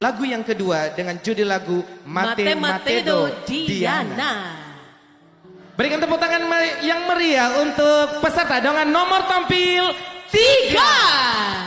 Lagu yang kedua dengan judul lagu Mate Matedo Diana. Berikan tepuk tangan yang meriah untuk peserta dengan nomor tampil 3.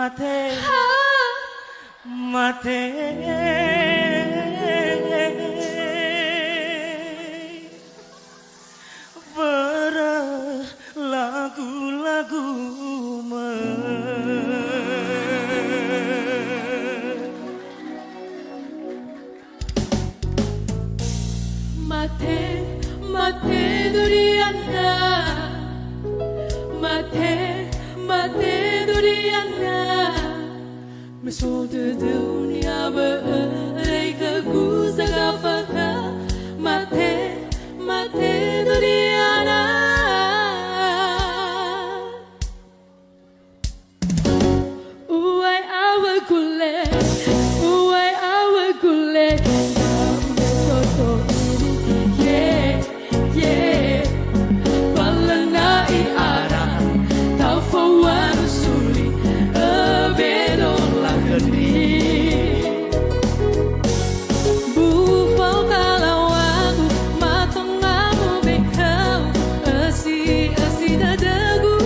mate mate berlagu-lagu mate mate Duriana mate mate Duriana Mesut dunia mereka ku sagafaka mate mate Duriana Uai awa kule Uai awa kule Toto ini yeah Balana i ara Tau fawan usuli Abedo la geni Bufau kalau aku Matang aku bekau Asi dadagu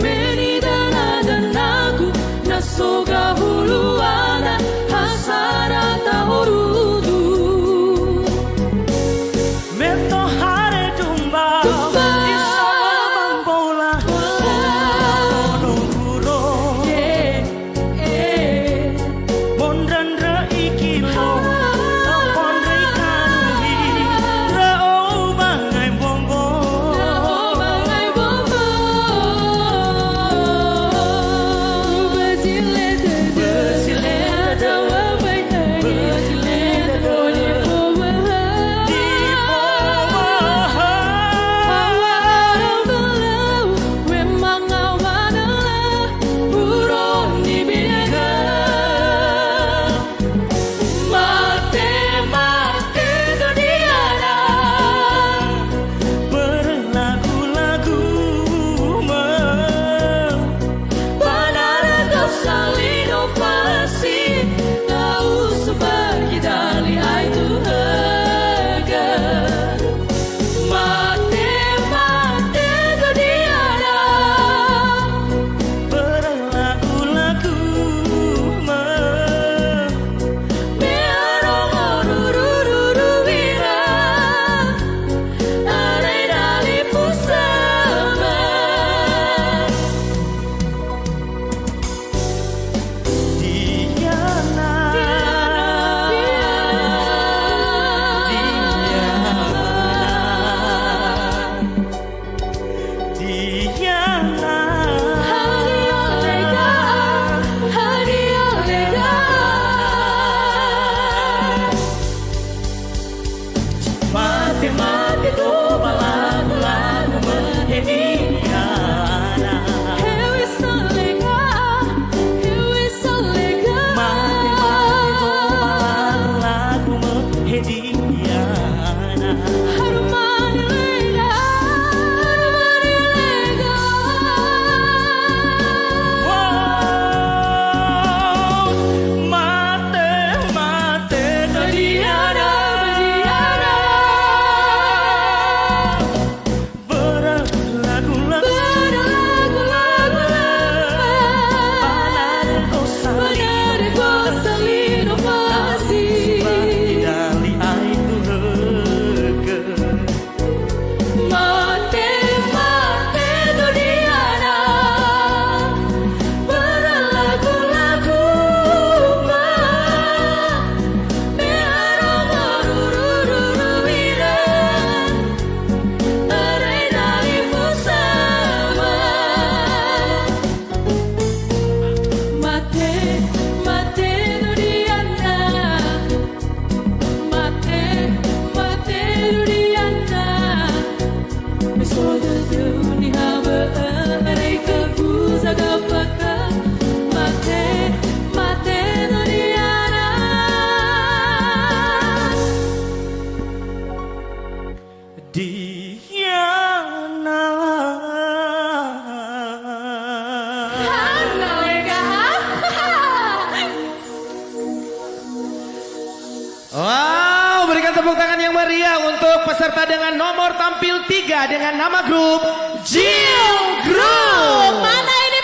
Meni dana danaku Nasoga huluana Hasara tahurudu Meto hare tumba Isa bambola Nunguro Mondran ikilo Pondre kanui Rao bangai bombo Mate do balagu-lagu menghediana Hewi salega Mate do balagu-lagu menghediana Harumani lega Wow Mate Duriana Wow, berikan tepuk tangan yang meriah untuk peserta dengan nomor tampil 3 dengan nama grup Jill Group. Mana ini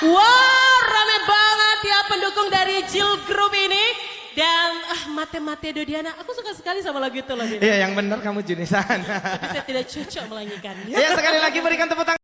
Wow, rame banget ya pendukung dari Jill Group ini. Dan mate-mate do Diana, aku suka sekali sama lagu itu loh. Iya yang benar kamu Junisan. Tapi saya tidak cocok melanyikannya. Ya sekali lagi berikan tepuk tangan.